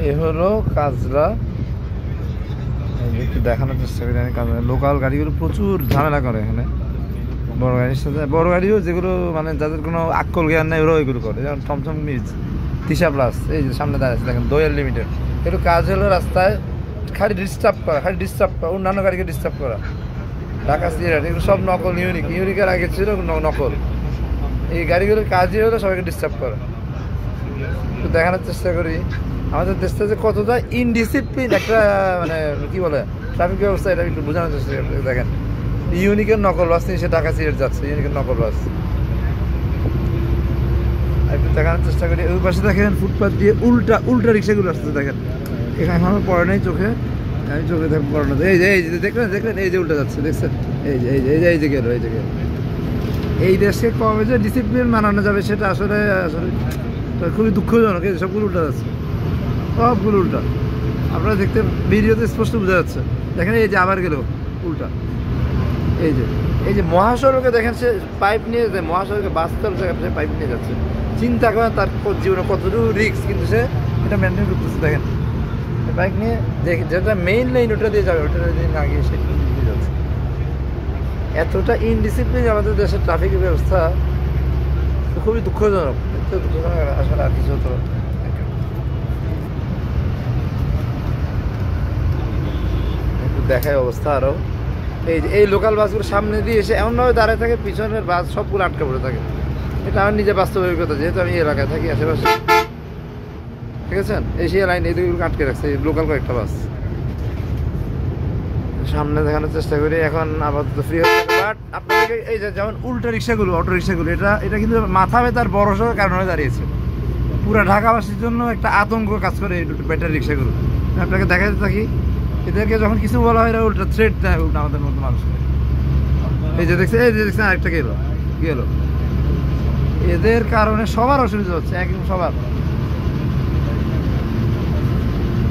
এ হলো কাজলা, একটু দেখানোর চেষ্টা করি আমি। কাজলা লোকাল গাড়িগুলো প্রচুর ঝামেলা করে এখানে, বড় গাড়ির সাথে। বড় গাড়িও যেগুলো মানে যাদের কোনো আক্কল জ্ঞান নেই ওরাও এগুলো করে, যেমন টমটম মিজ, তিশা প্লাস, এই যে সামনে দাঁড়াচ্ছে দেখেন দোয়েল লিমিটেড। একটু কাজ হলো রাস্তায় খালি ডিস্টার্ব করা, অন্যান্য গাড়িকে ডিস্টার্ব করা। ঢাকা সিলেট এগুলো সব নকল, ইউনিকের আগে ছিল নকল। এই গাড়িগুলোর কাজই হলো সবাইকে ডিস্টার্ব করা। একটু দেখানোর চেষ্টা করি আমাদের দেশটা যে কতটা ইনডিসিপ্লিন একটা মানে কি বলে ট্রাফিক ব্যবস্থা, এটা একটু বোঝানোর চেষ্টা করি। দেখেন ইউনিকের নকল বাস নিয়ে সে ঢাকা সিলেট যাচ্ছে, ইউনিকের নকল বাস। একটু দেখানোর চেষ্টা করি। ওই পাশে দেখেন ফুটপাথ দিয়ে উল্টা রিক্সাগুলো আসছে দেখেন, এখানে এখনো পড়ে নেই চোখে, আমি চোখে পড়ানো। এই যে দেখলেন এই যে উল্টা যাচ্ছে, দেখছেন? এই যে গেল। এই দেশকে কবে যে ডিসিপ্লিন মানানো যাবে সেটা আসলে খুবই দুঃখজনক। এই সবগুলো উল্টা যাচ্ছে, সবগুলো উল্টা। আপনারা দেখতে ভিডিওতে স্পষ্ট বোঝা যাচ্ছে। দেখেন এই যে আবার গেল উল্টা। এই যে মহাসড়কে দেখেন সে পাইপ নিয়ে যায়, মহাসড়কে বাস চলছে, সে পাইপ নিয়ে যাচ্ছে। চিন্তা করেন তার জীবনে কতটুকু রিস্ক, কিন্তু সে এটা মেনটেন করতেছে। দেখেন বাইক নিয়ে যেটা মেইন লাইন ওটা দিয়ে যাবে, ওটা দিয়ে না গিয়ে সেটা দিয়ে যাচ্ছে। এতটা ইনডিসিপ্লিন আমাদের দেশের ট্রাফিক ব্যবস্থা, খুবই দুঃখজনক। আসলে আর কিছু হতো একটু দেখায় অবস্থা আরও। এই লোকাল বাসগুলো সামনে দিয়ে এসে এমনভাবে দাঁড়ায় থাকে, পিছনের বাস সবগুলো আটকে পড়ে থাকে। এটা আমার নিজে বাস্তব অভিজ্ঞতা, যেহেতু আমি এই এলাকায় থাকি আশেপাশে। ঠিক আছে, এশিয়া লাইন এই দুইগুলো আটকে রাখছে লোকাল কয়েকটা বাস। সামনে দেখানোর চেষ্টা করি এখন আপাতত ফ্রি হচ্ছে। বাট আপনাদেরকে এই যে যেমন উল্টা রিক্সাগুলো, অটো রিক্সাগুলো, এটা কিন্তু মাথা ব্যথার বড় সড়ো কারণ হয়ে দাঁড়িয়েছে। পুরো ঢাকাবাসীর জন্য একটা আতঙ্ক কাজ করে এই ব্যাটারি রিক্সাগুলো। আপনাকে দেখাতে থাকি, এদেরকে যখন কিছু বলা হয় এরা উল্টা থ্রেট দেয় উল্টা আমাদের মতো মানুষকে। এই যে দেখছেন আরেকটা গেল। এদের কারণে সবার অসুবিধা হচ্ছে, একদম সবার।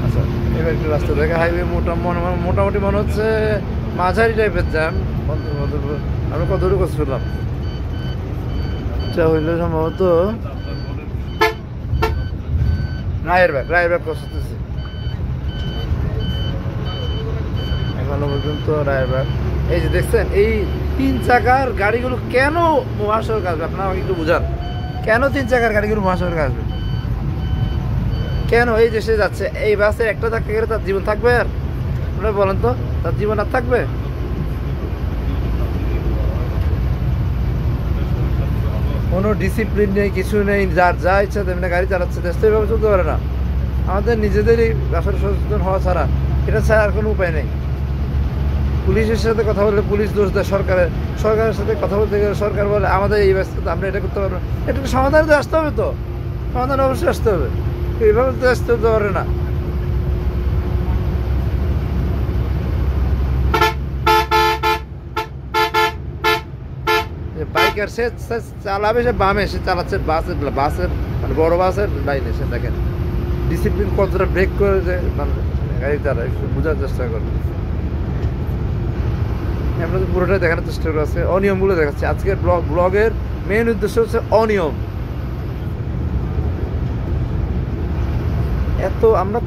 আচ্ছা, এবার একটু রাস্তা দেখে হাইওয়ে মোটামুটি মনে হচ্ছে মাঝারি টাইপের জ্যাম। আমরা কতটুকু শুনলাম এটা হইলে সম্ভবত রায়ের ব্যাগ করতেছি এখনো পর্যন্ত রায়ের ব্যাগ। এই যে দেখছেন এই 3 চাকার গাড়িগুলো কেন মহাসড়ক আসবে, আপনারা আমাকে একটু বুঝান। কেন 3 চাকার গাড়িগুলো মহাসড়কে আসবে কেন? এই যে সে যাচ্ছে, এই বাসে একটা ধাক্কা গেলে তার জীবন থাকবে? আর আপনারা বলেন তো, তার জীবন আর থাকবে? কোনো ডিসিপ্লিন নেই, কিছু নেই, যার যা ইচ্ছা তেমনি গাড়ি চালাচ্ছে। দেশ তো এইভাবে চলতে পারে না। আমাদের নিজেদেরই আসলে সচেতন হওয়া ছাড়া, এটা ছাড়া আর কোনো উপায় নেই। পুলিশের সাথে কথা বললে পুলিশ দোষ দেয় সরকারের সাথে কথা বলতে গেলে সরকার বলে আমাদের এই ব্যস্ততা, আমরা এটা করতে পারবো না। এটা সমাধান তো আসতে হবে, তো সমাধান অবশ্যই আসতে হবে। এইভাবে তো আসতে পারে না। বাইকার সে চালাবে, সে বামে, সে চালাচ্ছে বাসের মানে বড় বাসের লাইনে। সে দেখেন ডিসিপ্লিন কতটা ব্রেক করে যে গাড়ি চালায়, একটু বোঝার চেষ্টা করবে। আমরা তো পুরোটাই দেখানোর চেষ্টা করছি, অনিয়মগুলো দেখাচ্ছি। আজকের ব্লগের মেইন উদ্দেশ্য হচ্ছে অনিয়ম। এত আমরা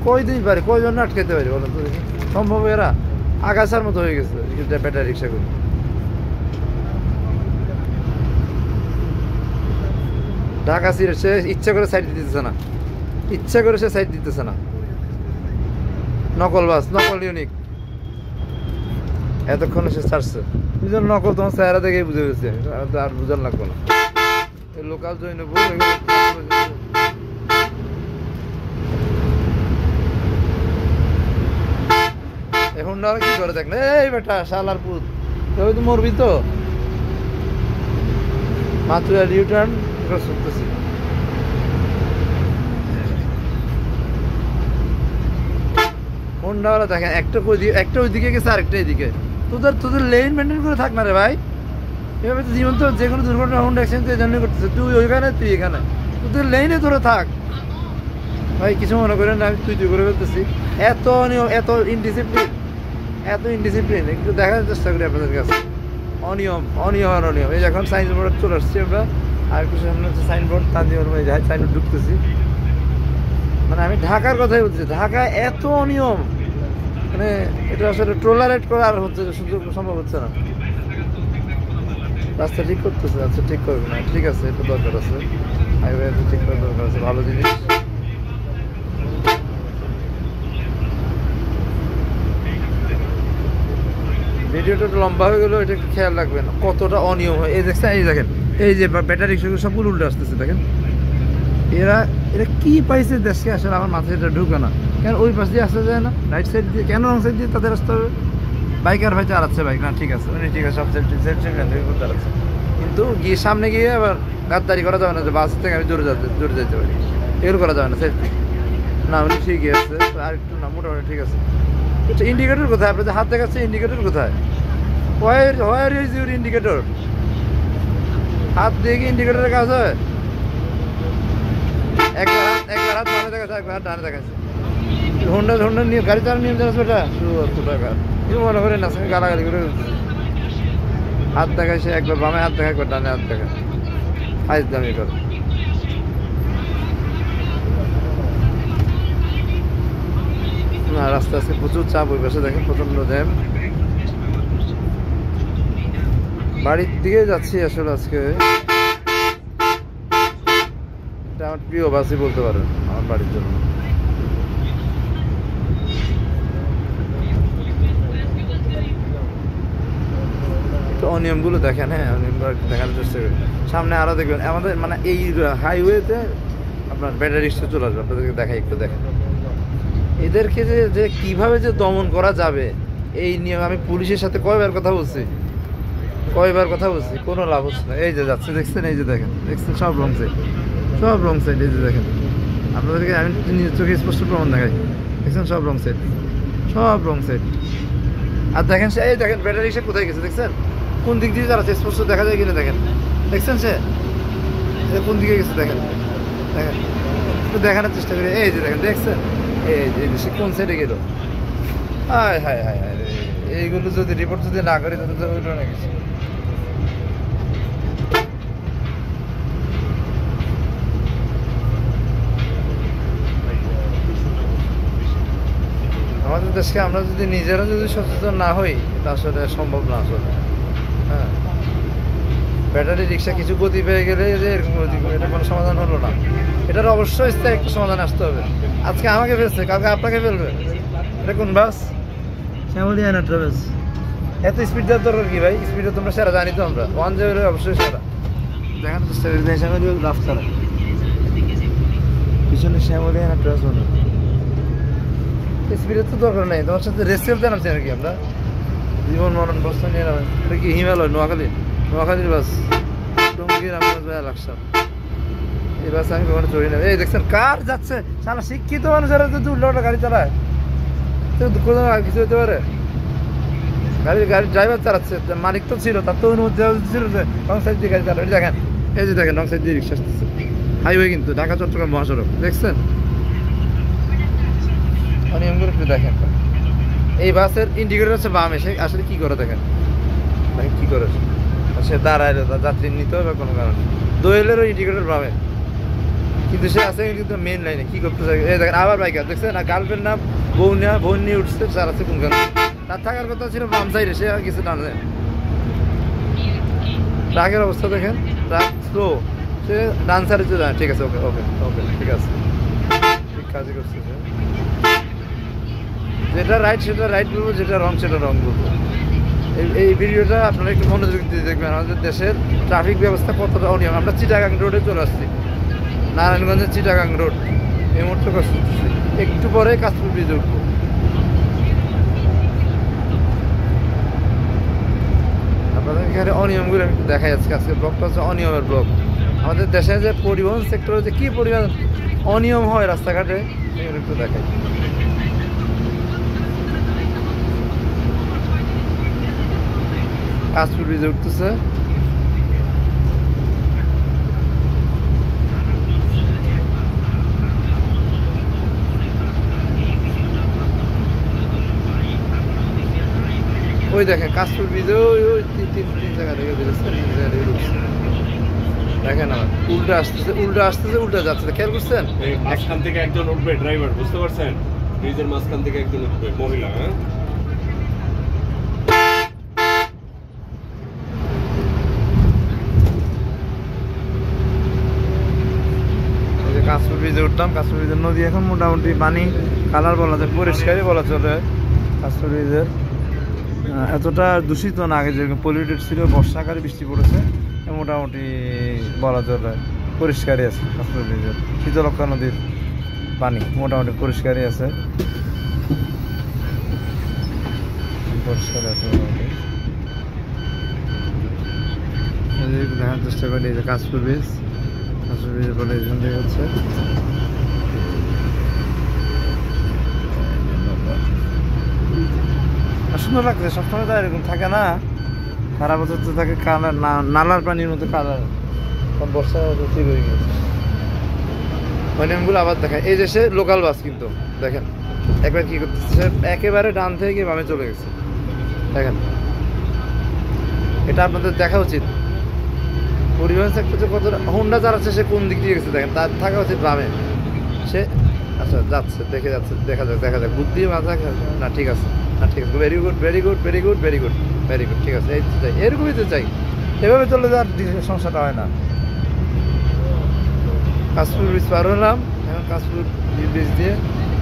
কয়জন আটকাতে পারি বলেন তো? সম্ভব? এরা আগাছার মতো হয়ে গেছে ব্যাটারি রিক্সাগুলো। ঢাকা সিলেট সে ইচ্ছা করে সাইড দিতেছে না, নকল বাস, নকল ইউনিক। এতক্ষণে সে ছাড়ছে নকল, তোমার চেহারা দেখেই বুঝে গেছে, আর বুঝার লাগবে না। এই লোকাল জৈনপুর এখন কি করে দেখলে, এই বেটা শালার পুত তুই তো মরবি তো। মাত্র ইউটার্ন শুনতেছি। হোন্ডাওয়ালা দেখেন একটা ওইদিকে গেছে, আরেকটা এদিকে। তোদের লেন মেনটেন করে থাক না রে ভাই। এভাবে তো জীবন তো যে কোনো দুর্ঘটনা হোন্ডা অ্যাক্সিডেন্ট এই জন্যই করতেছে। তুই ওইখানে, তুই এখানে, তোদের লেনে ধরে থাক ভাই। কিছু মনে করেন না, আমি তুই করে ফেলতেছি। এত অনিয়ম, এত ইনডিসিপ্লিন একটু দেখার চেষ্টা করি আপনাদের কাছে। অনিয়ম। এই এখন সাইনবোর্ড চলে আসছি আমরা, আর একটু সামনে হচ্ছে সাইনবোর্ড, তানজিবর সাইনবোর্ড ঢুকতেছি। মানে আমি ঢাকার কথাই বলছি, ঢাকায় এত অনিয়ম, মানে এটা আসলে ট্রলারেট করা আর হচ্ছে সুযোগ সম্ভব হচ্ছে না। রাস্তা ঠিক করতেছে, আচ্ছা ঠিক করবে না, ঠিক আছে, একটু দরকার আছে, হাইওয়ে ঠিক করার দরকার আছে, ভালো জিনিস। ভিডিওটা একটু লম্বা হয়ে গেলেও এটা একটু খেয়াল রাখবেন কতটা অনিয়ম হয়। এই দেখছেন, এই দেখেন, এই যে ব্যাটারি রিক্সাগুলো সবগুলো উল্টে আসতেছে দেখেন। এরা এরা কি পাইছে দেশকে, আসলে আমার মাথায় এটা ঢুকে না। কেন ওই পাশ দিয়ে আসা যায় না, রাইট সাইড দিয়ে, কেন রং সাইড দিয়ে তাদের আসতে হবে? বাইকার ভাই চালাচ্ছে বাইক, না ঠিক আছে, উনি ঠিক আছে, সব সেফটি চালাচ্ছে, কিন্তু গিয়ে সামনে গিয়ে আবার গাদ্দারি করা যাবে না যে বাস থেকে আমি জোরে যেতে পারি, এগুলো করা যাবে না, সেফটি না। উনি ঠিকই আছে, আর একটু না, মোটামুটি ঠিক আছে। আচ্ছা, ইন্ডিকেটর কোথায়? আপনার যে হাত দেখাচ্ছে, ইন্ডিকেটর কোথায়? Where is your indicator? হাত দিয়ে কি ইন্ডিকেটরের কাজ হয়? একবার হাত ডানে দেখাচ্ছে, একবার হাত ডানে দেখাচ্ছে। হোন্ডা নিয়ে গাড়ি চালানোর নিয়ম জানাচ্ছে ওটা শুধু টাকা, কেউ মনে করে না, গালাগালি করে হাত দেখায় সে, একবার বামে হাত দেখা, একবার ডানে হাত দেখা, ফাইজ দামি করে। না, রাস্তা আজকে প্রচুর চাপ, ওই পাশে দেখেন প্রচন্ড জ্যাম। বাড়ির দিকে যাচ্ছি আসলে আজকে, এটা আমার প্রিয় বাসই বলতে পারেন আমার বাড়ির জন্য। অনিয়মগুলো দেখেন, হ্যাঁ অনিয়মগুলো দেখানোর চেষ্টা করি। সামনে আরও দেখবেন আমাদের মানে এই হাইওয়েতে আপনার ব্যাটারি রিক্সা চলে আসবে, আপনাদেরকে দেখাই, একটু দেখেন এদেরকে যে কীভাবে যে দমন করা যাবে এই নিয়ে আমি পুলিশের সাথে কয়বার কথা বলছি, কোনো লাভ হচ্ছে না। এই যে যাচ্ছে দেখছেন, এই যে দেখেন, সব রং সাইড, এই যে দেখেন, আপনাদেরকে আমি নিজের চোখে স্পষ্ট প্রমাণ দেখাই, দেখছেন সব রং সাইড। আর দেখেন সে, এই দেখেন ব্যাটারি রিক্সা কোথায় গেছে দেখছেন, কোন দিক দিয়ে চালাচ্ছে স্পষ্ট দেখা যায় কিনা দেখেন, দেখছেন সে কোন দিকে গেছে দেখেন, একটু দেখানোর চেষ্টা করি। এই যে দেখেন, দেখছেন এই যে সে কোন সাইডে গেল। হায় এইগুলো যদি রিপোর্ট যদি না করি তাহলে তো ওইটা না কিছু। আমাদের দেশকে আমরা যদি নিজেরা যদি সচেতন না হই, তা আসলে সম্ভব না আসলে। হ্যাঁ, ব্যাটারি রিক্সা কিছু গতি পেয়ে গেলে যে এরকম গতি, এটা কোনো সমাধান হলো না। এটার অবশ্যই স্থায়ী একটা সমাধান আসতে হবে। আজকে আমাকে ফেলছে, কালকে আপনাকে ফেলবে। এটা কোন বাস? শ্যামলিয়ানা ট্রাভেলস। এত স্পিড দেওয়ার দরকার কি ভাই? স্পিডে তোমরা সেরা জানি তো, আমরা 1 অবশ্যই সেরা। দেখানোর চেষ্টা করি, শ্যামলি লাভ ছাড়া পিছনে শ্যামলিয়ানা ট্রাভেলস মনে। স্পিডের তো দরকার নেই, তোমার সাথে রেস খেলতে নামছি নাকি আমরা? জীবন মরণ বস্তু নিয়ে নামেন। এটা কি হিমালয়? নোয়াখালীর বাস, টঙ্গীর আমার লাকসাম। এই বাস আমি কখনো চড়ি না। এই দেখছেন কার যাচ্ছে, সারা শিক্ষিত মানুষেরা যদি উল্টো গাড়ি চালায় কোনো কিছু হতে পারে? গাড়ির ড্রাইভার চালাচ্ছে, মালিক তো ছিল, তার তো অনুমতি ছিল যে রং সাইড দিয়ে গাড়ি চালায়। দেখেন, এই যে দেখেন রং সাইড দিয়ে রিক্সা আসতেছে, হাইওয়ে কিন্তু ঢাকা চট্টগ্রাম মহাসড়ক, দেখছেন অনিয়মগুলো একটু দেখেন। এই বাসের ইন্ডিকেটর হচ্ছে বামে, সে আসলে কি করে দেখেন, কি করে সে দাঁড়ায় যাত্রী নিতে হবে কোনো কারণে। দোয়েলেরও ইন্ডিকেটর বামে, কিন্তু সে আছে কিন্তু মেন লাইনে কি করতে চাই। এই দেখেন আবার বাইকার, দেখছেন না, গার্লফ্রেন্ড না বোন নিয়ে উঠছে, চালাচ্ছে কোন কারণে? তার থাকার কথা ছিল বাম সাইডে, সে কিছু টানে। ট্রাকের অবস্থা দেখেন, ট্রাক স্লো, সে ডান সাইডে চলে যায়। ঠিক আছে, ওকে ঠিক আছে, ঠিক কাজই করছে। যেটা রাইট সেটা রাইট বলবো, যেটা রং সেটা রং বলবো। এই ভিডিওটা আপনারা একটু মনোযোগ দিয়ে দেখবেন, আমাদের দেশের ট্রাফিক ব্যবস্থা কতটা অনিয়ম। আমরা চিটাগাং রোডে চলে আসছি, নারায়ণগঞ্জের চিটাগাং রোড, এই মুহূর্তে করছি, একটু পরে কাশপুর ব্রিজে উঠবো। আপনাদের এখানে অনিয়মগুলো আমি একটু দেখাই আজকে ব্লগটা হচ্ছে অনিয়মের ব্লগ। আমাদের দেশে যে পরিবহন সেক্টরে যে কী পরিমাণ অনিয়ম হয় রাস্তাঘাটে, এগুলো একটু দেখাই। কাশপুর ব্রিজে উঠতেছে, ওই দেখেন কাশপুর ব্রিজে ওই তিন জায়গা থেকে বেরোচ্ছে, তিন জায়গা থেকে ঢুকছে। দেখেন আমার উল্টা আসতেছে, উল্টা আসতেছে, উল্টা যাচ্ছে, খেয়াল করছেন? এই মাঝখান থেকে একজন উঠবে ড্রাইভার, বুঝতে পারছেন? ব্রিজের মাঝখান থেকে একজন উঠবে মহিলা। হ্যাঁ, কাঁচপুর ব্রিজে উঠলাম। কাঁচপুর ব্রিজের নদী এখন মোটামুটি পানি কালার বলা যায়, পরিষ্কারই বলা চলে। কাঁচপুর ব্রিজের এতটা দূষিত না, আগে যেরকম পলিউটেড ছিল, বর্ষাকালে বৃষ্টি পড়েছে, মোটামুটি বলা চলে পরিষ্কারই আছে। কাঁচপুর ব্রিজের শীতলক্ষা নদীর পানি মোটামুটি পরিষ্কারই আছে, পরিষ্কার আছে মোটামুটি। দেখার চেষ্টা করি এই যে কাঁচপুর ব্রিজ, কাঁচপুর ব্রিজের পরে এখান থেকে হচ্ছে সুন্দর লাগছে। সবসময় তো এরকম থাকে না, সারা বছর তো থাকে কালার, নালার পানির মতো কালার। বর্ষা ঠিক হয়ে গেছে, ওই নেমগুলো আবার দেখায়। এই যে সে লোকাল বাস, কিন্তু দেখেন একবার কি করতেছে, একেবারে ডান থেকে বামে চলে গেছে। দেখেন, এটা আপনাদের দেখা উচিত। পরিবহন সেক্টরে কত হোন্ডা চালাচ্ছে, সে কোন দিক দিয়ে গেছে দেখেন, তার থাকা উচিত বামে। সে আচ্ছা যাচ্ছে, দেখে যাচ্ছে, দেখা যাক, দেখা যাক, বুদ্ধি মাথা না, ঠিক আছে, না ঠিক আছে, very good, very good, very good, very good, very good, ঠিক আছে। এই তো চাই, এরকমই তো চাই, এভাবে চলে যাওয়ার সমস্যাটা হয় না। কাশপুর ব্রিজ পার হলাম, এখন কাশপুর ব্রিজ দিয়ে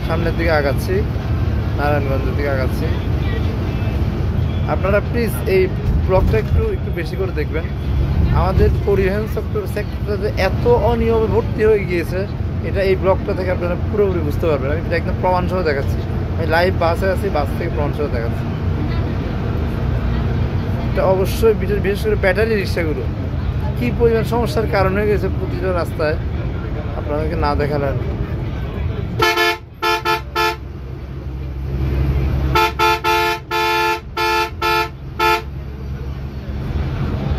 সামনের দিকে আগাচ্ছি, নারায়ণগঞ্জের দিকে আগাচ্ছি। আপনারা প্লিজ এই ব্লগটা একটু একটু বেশি করে দেখবেন। আমাদের পরিবহন সেক্টরটাতে এত অনিয়মে ভর্তি হয়ে গিয়েছে, এটা এই ব্লগটা থেকে আপনারা পুরোপুরি বুঝতে পারবেন। আমি এটা একদম প্রমাণ সহ দেখাচ্ছি, আমি লাইভ বাসে আছি, বাস থেকে প্রমাণ সহ দেখাচ্ছি। এটা অবশ্যই বিশেষ করে ব্যাটারি রিক্সাগুলো কী পরিমাণ সমস্যার কারণ হয়ে গেছে প্রতিটা রাস্তায়, আপনাদেরকে না দেখালেন।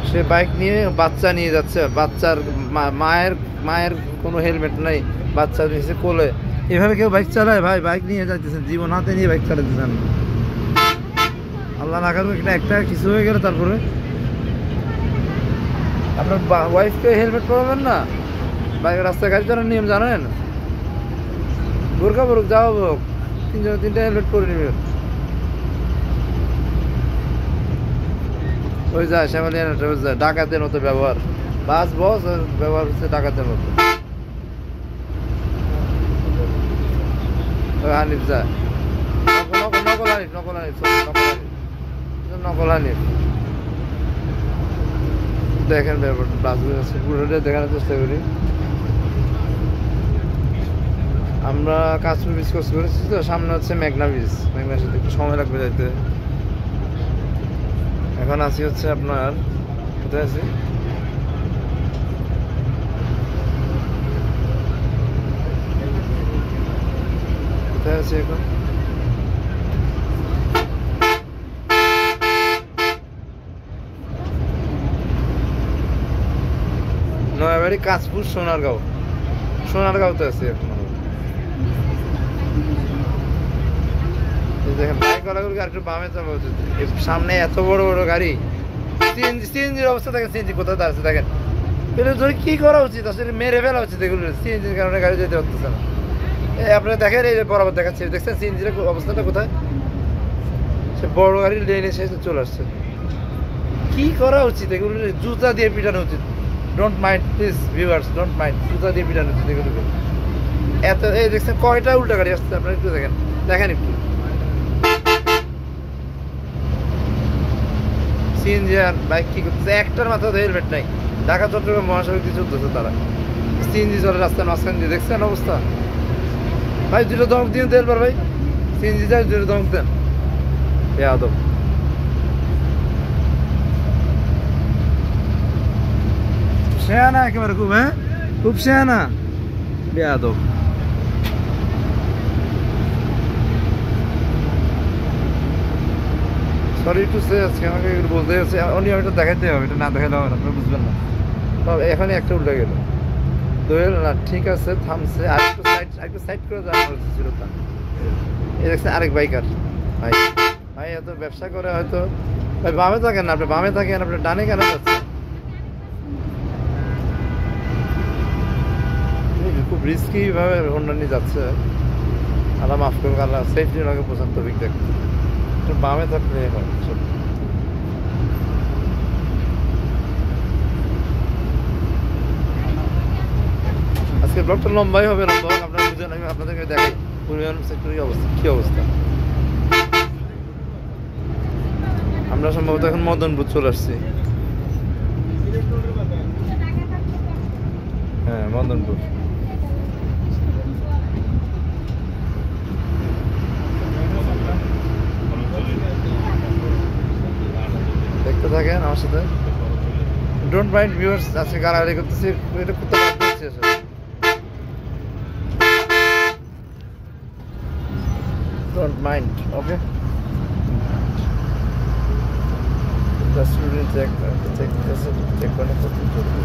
সে বাইক নিয়ে বাচ্চা নিয়ে যাচ্ছে, বাচ্চার মায়ের কোনো হেলমেট নাই, বাচ্চা নিয়েছে কোলে। এভাবে কেউ বাইক চালায় ভাই? বাইক নিয়ে যাইতেছেন, জীবন হাতে নিয়ে বাইক চালাইতেছেন। আল্লাহ না করুক একটা কিছু হয়ে গেলে তারপরে আপনার ওয়াইফকে হেলমেট পরাবেন না? বাইক রাস্তায় গাড়ি চালানোর নিয়ম জানেন? বোরকা পরুক, যাওয়া হোক, তিনটা হেলমেট পরে নেবেন। ওই যায় শ্যামালিয়ান ডাকাতের মতো ব্যবহার, বাস বস ব্যবহার হচ্ছে ডাকাতের মতো। হানিফ যায়, নকল হানিফ, নকল হানিফ, নকল হানিফ। দেখেন ব্যাপারটা, বাসগুলো আছে পুরোটা দেখানোর চেষ্টা করি। আমরা কাশ্মীর ব্রিজ ক্রস করেছি তো, সামনে হচ্ছে মেঘনা ব্রিজ। মেঘনা ব্রিজ একটু সময় লাগবে যাইতে। এখন আছি হচ্ছে আপনার, কোথায় আছি? কোথায় আছি এখন? নয়াবাড়ি, কাশপুর, সোনারগাঁওতে আছি এখন। দেখেন বাইকওয়ালাগুলোকে আর একটু বামে যাওয়া উচিত। সামনে এত বড় বড় গাড়ি, সিএনজির অবস্থা দেখেন, সিএনজি কোথায় দাঁড়াচ্ছে দেখেন। এগুলো ধরে কি করা উচিত, আসলে মেরে ফেলা উচিত এগুলো। সিএনজির কারণে গাড়ি যেতে পারতেছে না। আপনারা দেখেন, এই যে বরাবর দেখাচ্ছে, দেখছেন সিএনজির অবস্থাটা কোথায়? সে বড় গাড়ির লেনে এসে চলে আসছে। কি করা উচিত এগুলো? জুতা দিয়ে পিটানো উচিত। Don't mind please viewers, don't mind, জুতা দিয়ে পিটানো উচিত এগুলোকে। এত এই দেখছেন কয়টা উল্টা গাড়ি আসছে, আপনারা একটু দেখেন, দেখেন একটু। সিএনজি আর বাইক কি করতেছে, একটার মাথায় হেলমেট নাই। ঢাকা চট্টগ্রাম মহাসড়ক দিয়ে চলতেছে তারা, সিএনজি চলে রাস্তার মাঝখান দিয়ে, দেখছেন অবস্থা? ভাই দুটো দমক দিয়ে দেন ভাই, সিএনজি যায় দুটো দমক দেন। বেয়াদব, শেয়ানা একেবারে খুব, হ্যাঁ খুব শেয়ানা, বেয়াদব। সরি টু সে, আজকে আমাকে এগুলো বলতে হচ্ছে, অনিয়ম এটা দেখাইতে হবে, এটা না দেখাইলে হবে না, আপনারা বুঝবেন না। তবে এখানে একটা উল্টে গেল, দোয়েল না, ঠিক আছে থামছে, আরেকটু সাইড করে যাওয়া ছিল তা। এই দেখছেন আরেক বাইকার, ভাই ভাই এত ব্যবসা করে হয়তো, ভাই বামে থাকেন না, আপনি বামে থাকেন, আপনি ডানে কেন যাচ্ছেন? রিস্কি ভাবে হোন্ডা নিয়ে যাচ্ছে। আল্লাহ মাফ করুক, আল্লাহ সেফটি ওনাকে পছন্দ বিক দেখ একটু বামে থাকলে হয় সব। আজকে ব্লগটা লম্বাই হবে, লম্বা হোক আপনারা বুঝেন, আমি আপনাদেরকে দেখাই পরিবহন সেক্টরের কি অবস্থা। আমরা সম্ভবত এখন মদনপুর চলে আসছি। হ্যাঁ, মদনপুর। দেখতে থাকেন আমার সাথে, ডোন্ট মাইন্ড ভিউয়ার্স। আজকে গাড়াগাড়ি করতেছি, এটা করতে বাধ্য হচ্ছি আসলে। Don't mind, okay. Just to check করে করতে চলবে।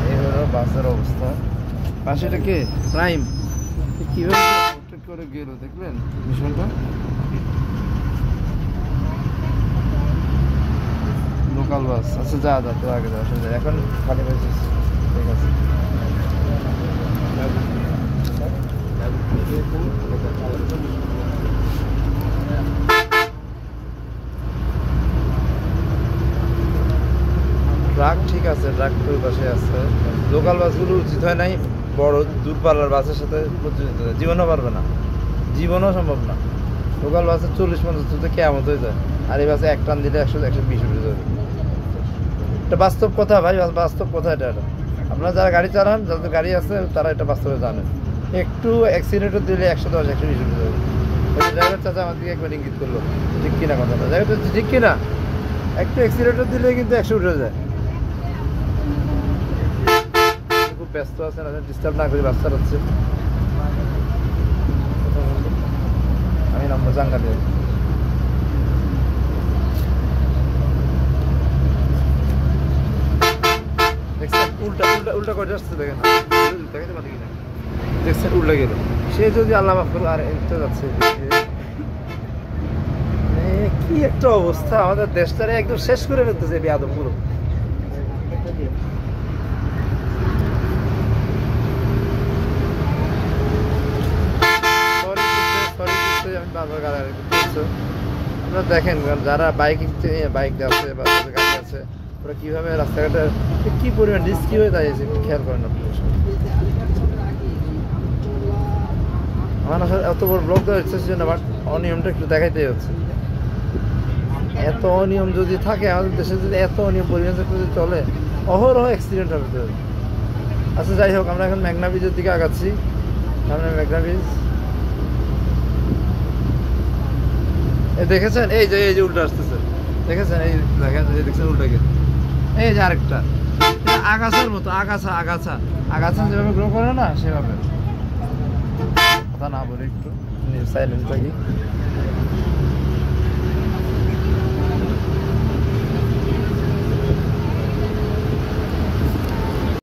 এই হলো বাসের অবস্থা। পাশে এটা কে? প্রাইম। কিভাবে করে গেল দেখলেন মিশনটা? Local bus. আচ্ছা যা তো আগে যা, আসলে এখন খালি পাইছিস, ঠিক আছে। ট্রাক ঠিক আছে, ট্রাক তো পাশে আছে। লোকাল বাসগুলো উচিত হয় নাই বড় দূরপাল্লার বাসের সাথে প্রতিযোগিতা দেয়, জীবনও পারবে না, জীবনও সম্ভব না। লোকাল বাসে 40-50 কেমন হয়ে যায়, আর এই বাসে এক টান দিলে 100-120 উঠে যাবে। এটা বাস্তব কথা ভাই, বাস্তব কথা এটা। আপনারা যারা গাড়ি চালান, যাদের গাড়ি আছে তারা এটা বাস্তবে জানেন। একটু অ্যাক্সিডেন্টও দিলে 110-120 উঠে যাবে। ড্রাইভার চাচা আমার দিকে একবার ইঙ্গিত করলো, ঠিক কিনা কথাটা, ড্রাইভার ঠিক কিনা? একটু অ্যাক্সিডেন্টও দিলে কিন্তু 100 উঠে যায়। খুব ব্যস্ত আছেন, ডিস্টার্ব না করি, বাচ্চা হচ্ছে। আমি নম্বর জাঙ্গা দিয়ে দেখছেন, উল্টা উল্টা উল্টা করে আসছে, দেখেন দেখাতে পারি কিনা, দেখছেন উল্টা গেল। সে যদি আল্লাহ মাফ করলো, আর এটা যাচ্ছে। কি একটা অবস্থা, আমাদের দেশটারে একদম শেষ করে ফেলতেছে বেয়াদব পুরো। আমি বারবার গাড়ি করছি। আপনারা দেখেন যারা বাইক আছে বা গাড়ি আছে, ওরা কিভাবে রাস্তাঘাটে কি পরিমাণ রিস্কি হয়ে দাঁড়িয়েছে, খেয়াল করেন আপনি। আমার আসলে এত বড় ব্লগ দেওয়ার ইচ্ছা ছিল না, বাট অনিয়মটা একটু দেখাইতেই হচ্ছে। এত অনিয়ম যদি থাকে আমাদের দেশে, যদি এত অনিয়ম পরিমাণ যদি চলে, অহরহ অ্যাক্সিডেন্ট হবে। আচ্ছা যাই হোক, আমরা এখন মেঘনা ব্রিজের দিকে আগাচ্ছি। সামনে মেঘনা ব্রিজ দেখেছেন, এই যে উল্টা আসতেছে, দেখেছেন? এই দেখেন, দেখছেন উল্টা গেছে। এই যে আরেকটা আগাছার মতো, আগাছা যেভাবে গ্রো করে না, সেভাবে। কথা না বলে একটু সাইলেন্ট থাকি।